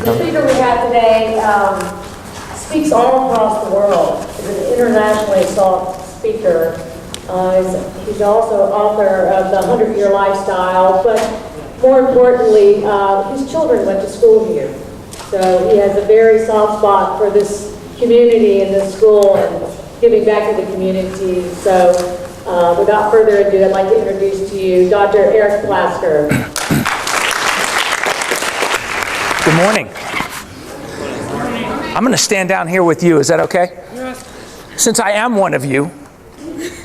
The speaker we have today speaks all across the world. He's an internationally sought speaker. He's also author of The 100-Year Lifestyle, but more importantly, his children went to school here. So he has a very soft spot for this community and this school and giving back to the community. So without further ado, I'd like to introduce to you Dr. Eric Plasker. Good morning. I'm going to stand down here with you. Is that okay? Yes. Since I am one of you.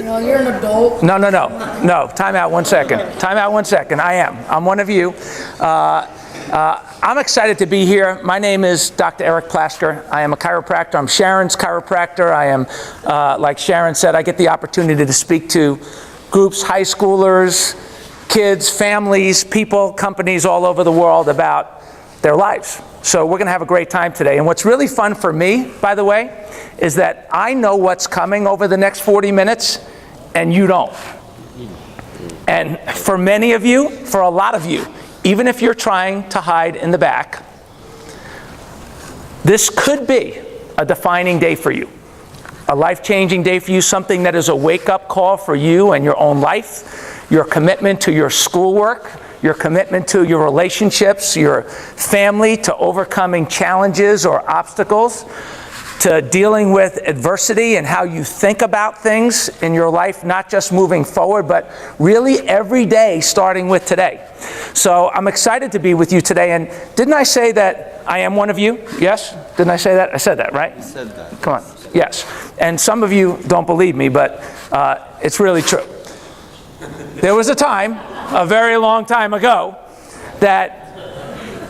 No, you're an adult. No. Time out 1 second. I'm one of you. I'm excited to be here. My name is Dr. Eric Plasker. I am a chiropractor. I'm Sharon's chiropractor. I am, like Sharon said, I get the opportunity to speak to groups, high schoolers, kids, families, people, companies all over the world about their lives. So we're going to have a great time today. And what's really fun for me, by the way, is that I know what's coming over the next 40 minutes, and you don't. And for many of you, for a lot of you, even if you're trying to hide in the back, this could be a defining day for you, a life-changing day for you, something that is a wake-up call for you and your own life, your commitment to your schoolwork, your commitment to your relationships, your family, to overcoming challenges or obstacles, to dealing with adversity and how you think about things in your life, not just moving forward, but really every day starting with today. So I'm excited to be with you today. And didn't I say that I am one of you? Yes? Didn't I say that? I said that, right? You said that. Come on. Yes. And some of you don't believe me, but it's really true. There was a time, a very long time ago, that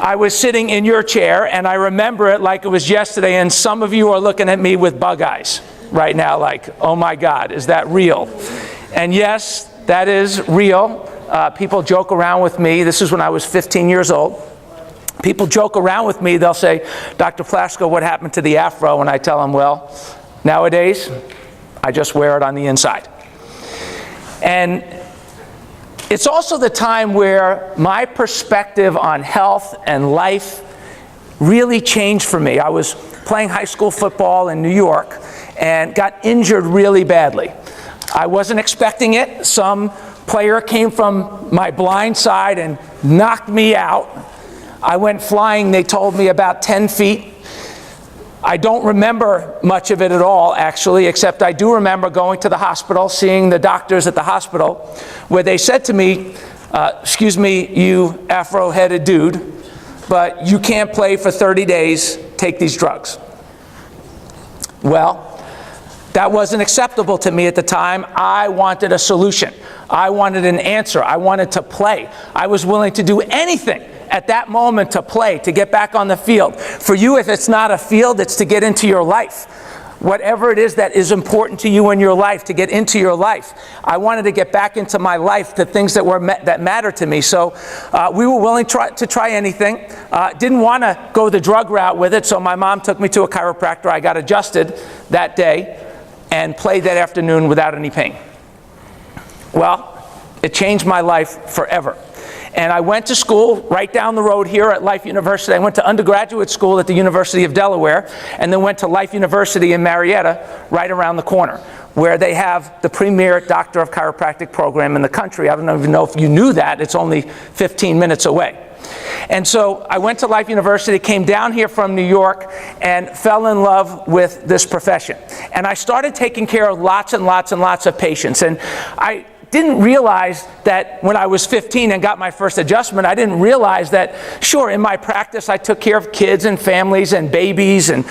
I was sitting in your chair, and I remember it like it was yesterday, and some of you are looking at me with bug eyes right now, like, oh my God, is that real? And yes, that is real. People joke around with me. This is when I was 15 years old. People joke around with me. They'll say, Dr. Plasker, what happened to the afro? And I tell them, well, nowadays, I just wear it on the inside. And it's also the time where my perspective on health and life really changed for me. I was playing high school football in New York and got injured really badly. I wasn't expecting it. Some player came from my blind side and knocked me out. I went flying, they told me, about 10 feet. I don't remember much of it at all, actually, except I do remember going to the hospital, seeing the doctors at the hospital, where they said to me, excuse me, you afro-headed dude, but you can't play for 30 days, take these drugs. Well, that wasn't acceptable to me at the time. I wanted a solution. I wanted an answer. I wanted to play. I was willing to do anything at that moment to play, to get back on the field. For you, if it's not a field, it's to get into your life. Whatever it is that is important to you in your life, to get into your life. I wanted to get back into my life, the things that that matter to me. So we were willing to try anything. Didn't want to go the drug route with it, so my mom took me to a chiropractor. I got adjusted that day and played that afternoon without any pain. Well, it changed my life forever. And I went to school right down the road here at Life University. I went to undergraduate school at the University of Delaware, and then went to Life University in Marietta, right around the corner, where they have the premier Doctor of Chiropractic program in the country. I don't even know if you knew that. It's only 15 minutes away. And so I went to Life University, came down here from New York, and fell in love with this profession. And I started taking care of lots and lots and lots of patients. And I didn't realize that when I was 15 and got my first adjustment, I didn't realize that, sure, in my practice I took care of kids and families and babies and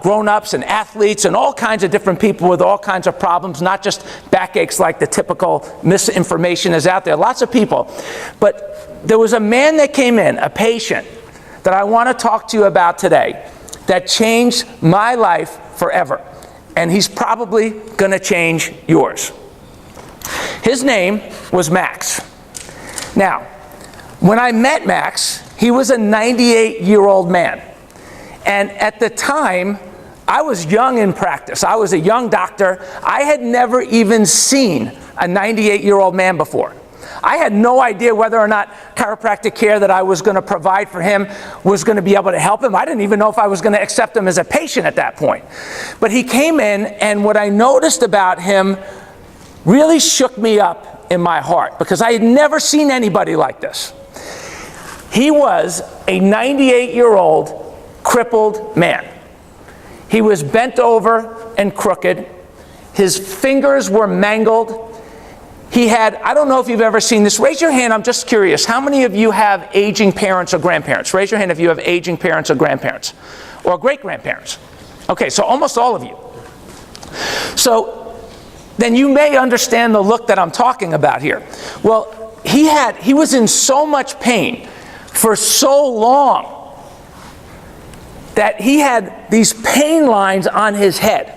grown-ups and athletes and all kinds of different people with all kinds of problems, not just backaches like the typical misinformation is out there. Lots of people. But there was a man that came in, a patient, that I want to talk to you about today that changed my life forever. And he's probably going to change yours. His name was Max. Now, when I met Max, he was a 98-year-old man. And at the time, I was young in practice. I was a young doctor. I had never even seen a 98-year-old man before. I had no idea whether or not chiropractic care that I was going to provide for him was going to be able to help him. I didn't even know if I was going to accept him as a patient at that point. But he came in, and what I noticed about him really shook me up in my heart, because I had never seen anybody like this. He was a 98-year-old crippled man. He was bent over and crooked. His fingers were mangled. He had, I don't know if you've ever seen this. Raise your hand, I'm just curious. How many of you have aging parents or grandparents? Raise your hand if you have aging parents or grandparents. Or great-grandparents. Okay, so almost all of you. So then you may understand the look that I'm talking about here. Well, he was in so much pain for so long that he had these pain lines on his head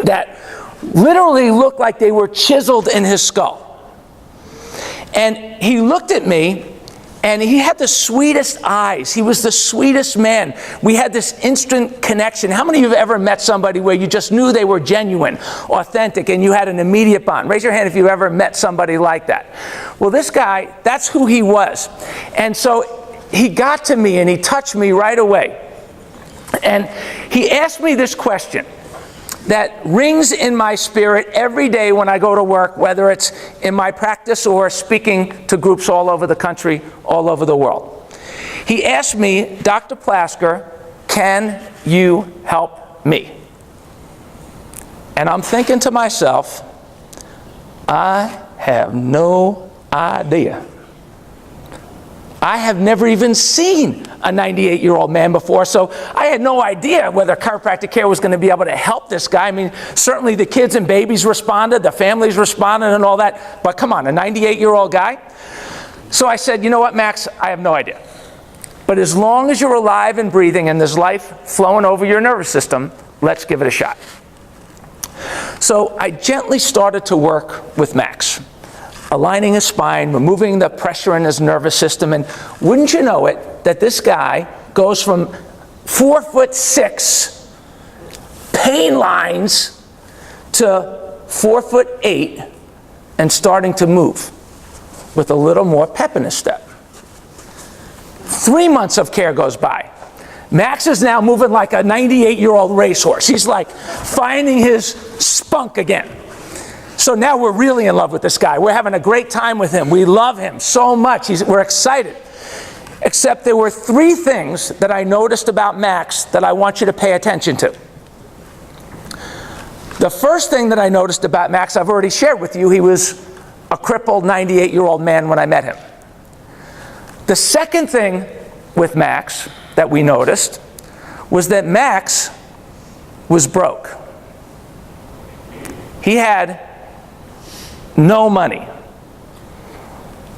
that literally looked like they were chiseled in his skull. And he looked at me, and he had the sweetest eyes. He was the sweetest man. We had this instant connection. How many of you have ever met somebody where you just knew they were genuine, authentic, and you had an immediate bond? Raise your hand if you ever met somebody like that. Well, this guy, that's who he was. And so he got to me, and he touched me right away. And he asked me this question that rings in my spirit every day when I go to work, whether it's in my practice or speaking to groups all over the country, all over the world. He asked me, Dr. Plasker, can you help me? And I'm thinking to myself, I have no idea. I have never even seen a 98-year-old man before, so I had no idea whether chiropractic care was going to be able to help this guy. I mean, certainly the kids and babies responded, the families responded and all that, but come on, a 98-year-old guy? So I said, you know what, Max, I have no idea. But as long as you're alive and breathing and there's life flowing over your nervous system, let's give it a shot. So I gently started to work with Max, aligning his spine, removing the pressure in his nervous system, and wouldn't you know it, that this guy goes from 4'6" pain lines to 4'8" and starting to move with a little more pep in his step. 3 months of care goes by. Max is now moving like a 98-year-old racehorse. He's like finding his spunk again. So now we're really in love with this guy. We're having a great time with him. We love him so much. We're excited. Except there were 3 things that I noticed about Max that I want you to pay attention to. The first thing that I noticed about Max, I've already shared with you. He was a crippled 98-year-old man when I met him. The second thing with Max that we noticed was that Max was broke. He had no money,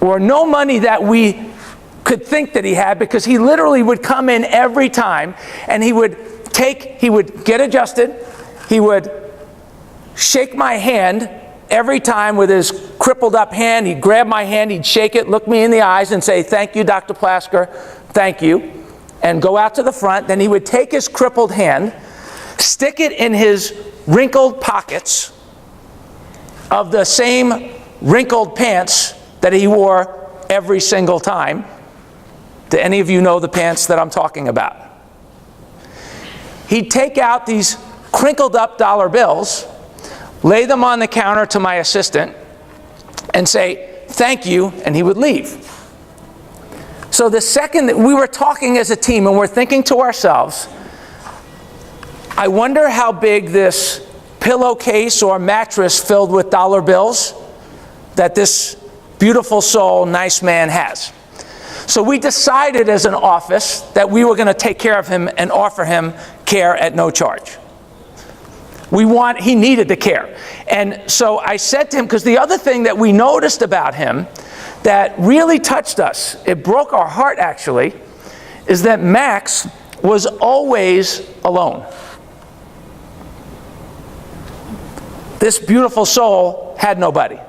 or no money that we could think that he had, because he literally would come in every time and he would get adjusted, he would shake my hand every time with his crippled up hand. He'd grab my hand, he'd shake it, look me in the eyes and say, "Thank you, Dr. Plasker, thank you," and go out to the front. Then he would take his crippled hand, stick it in his wrinkled pockets of the same wrinkled pants that he wore every single time. Do any of you know the pants that I'm talking about? He'd take out these crinkled up dollar bills, lay them on the counter to my assistant, and say, "Thank you," and he would leave. So the second that we were talking as a team, and we're thinking to ourselves, I wonder how big this pillowcase or mattress filled with dollar bills that this beautiful soul, nice man has. So we decided as an office that we were going to take care of him and offer him care at no charge. He needed the care. And so I said to him, because the other thing that we noticed about him that really touched us, it broke our heart actually, is that Max was always alone. This beautiful soul had nobody.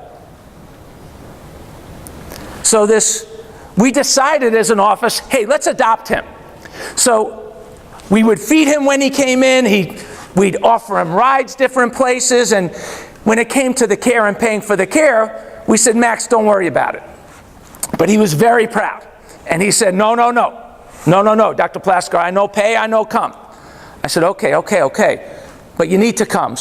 So we decided as an office, hey, let's adopt him. So we would feed him when he came in, we'd offer him rides different places, and when it came to the care and paying for the care, we said, Max, don't worry about it. But he was very proud. And he said, no, no, no. No, no, no, Dr. Plasker, I know pay, I know come. I said, okay, okay, okay. But you need to come.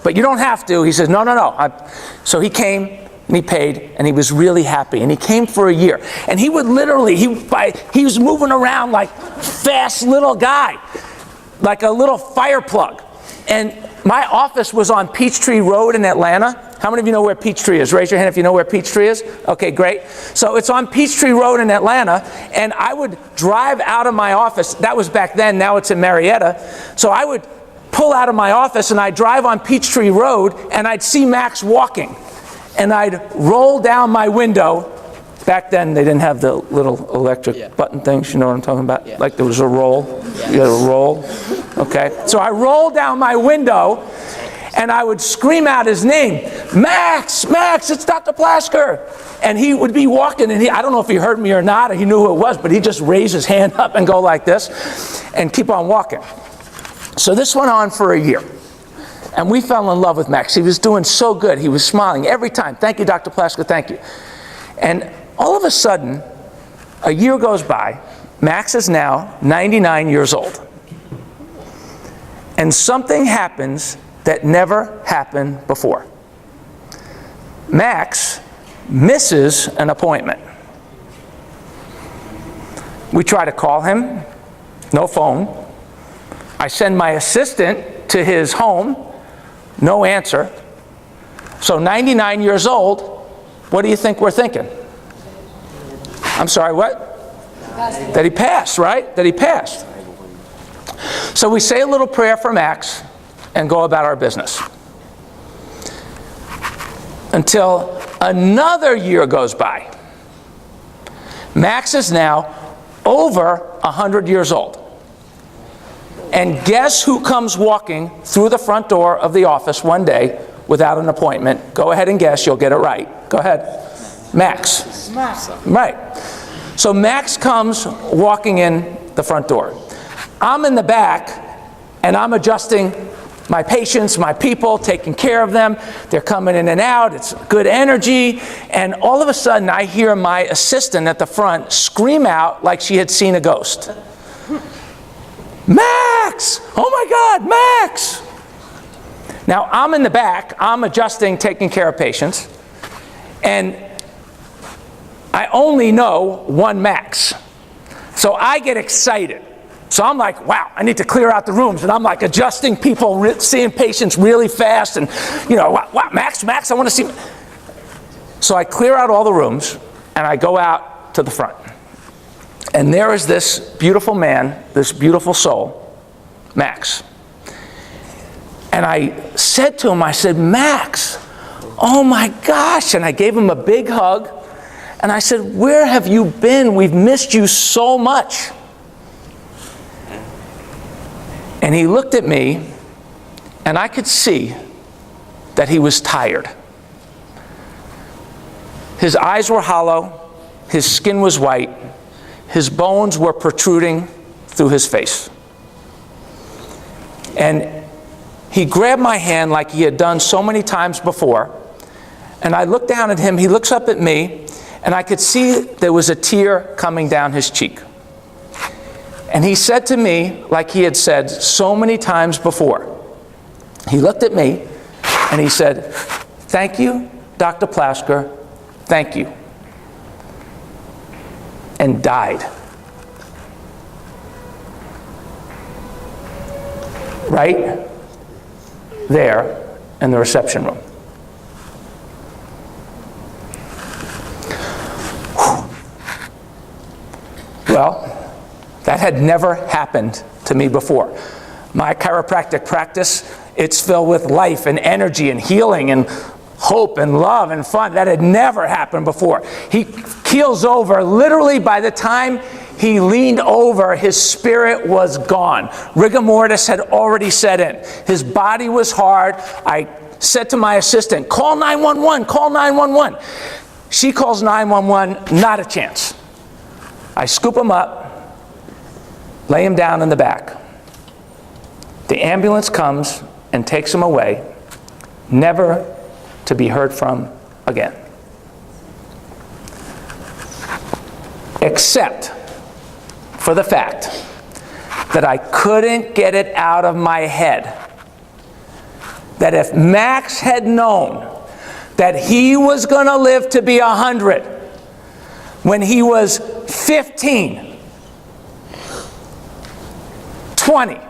But you don't have to. He says, no, no, no. So he came, and he paid, and he was really happy. And he came for a year. And he would literally, he was moving around like fast little guy, like a little fire plug. And my office was on Peachtree Road in Atlanta. How many of you know where Peachtree is? Raise your hand if you know where Peachtree is. Okay, great. So it's on Peachtree Road in Atlanta, and I would drive out of my office. That was back then. Now it's in Marietta. So I would pull out of my office, and I'd drive on Peachtree Road, and I'd see Max walking. And I'd roll down my window. Back then, they didn't have the little electric button things. You know what I'm talking about? Yeah. Like there was a roll. Yeah. You had a roll. Okay. So I rolled down my window, and I would scream out his name, Max, Max, it's Dr. Plasker. And he would be walking, and I don't know if he heard me or not, or he knew who it was, but he'd just raise his hand up and go like this and keep on walking. So this went on for a year. And we fell in love with Max. He was doing so good. He was smiling every time. Thank you, Dr. Plasker, thank you. And all of a sudden, a year goes by. Max is now 99 years old. And something happens that never happened before. Max misses an appointment. We try to call him, no phone. I send my assistant to his home, no answer. So 99 years old, what do you think we're thinking? I'm sorry, what? That he passed, right? That he passed. So we say a little prayer for Max and go about our business. Until another year goes by. Max is now over 100 years old. And guess who comes walking through the front door of the office one day without an appointment? Go ahead and guess, you'll get it right. Go ahead. Max. Right. So Max comes walking in the front door. I'm in the back, and I'm adjusting my patients, my people, taking care of them. They're coming in and out. It's good energy. And all of a sudden, I hear my assistant at the front scream out like she had seen a ghost. Max! Oh my God, Max! Now, I'm in the back. I'm adjusting, taking care of patients. And I only know one Max. So I get excited. So I'm like, wow, I need to clear out the rooms. And I'm like adjusting people, seeing patients really fast. And, you know, wow, Max, I want to see. So I clear out all the rooms, and I go out to the front. And there is this beautiful man, this beautiful soul, Max. And I said to him, I said, Max, oh my gosh. And I gave him a big hug. And I said, where have you been? We've missed you so much. And he looked at me, and I could see that he was tired. His eyes were hollow, his skin was white, his bones were protruding through his face. And he grabbed my hand like he had done so many times before, and I looked down at him, he looks up at me, and I could see there was a tear coming down his cheek. And he said to me, like he had said so many times before, he looked at me and he said, thank you, Dr. Plasker, thank you, and died. Right there in the reception room. Well, that had never happened to me before. My chiropractic practice, it's filled with life and energy and healing and hope and love and fun. That had never happened before. He keels over. Literally, by the time he leaned over, his spirit was gone. Rigor mortis had already set in. His body was hard. I said to my assistant, call 911, call 911. She calls 911, not a chance. I scoop him up, lay him down in the back. The ambulance comes and takes him away, never to be heard from again. except for the fact that I couldn't get it out of my head that if Max had known that he was going to live to be 100 when he was 15, 20,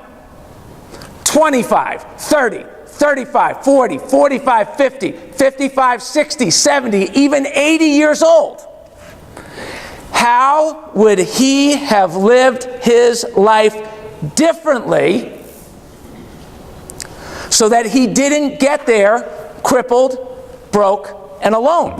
25, 30, 35, 40, 45, 50, 55, 60, 70, even 80 years old, how would he have lived his life differently so that he didn't get there crippled, broke, and alone?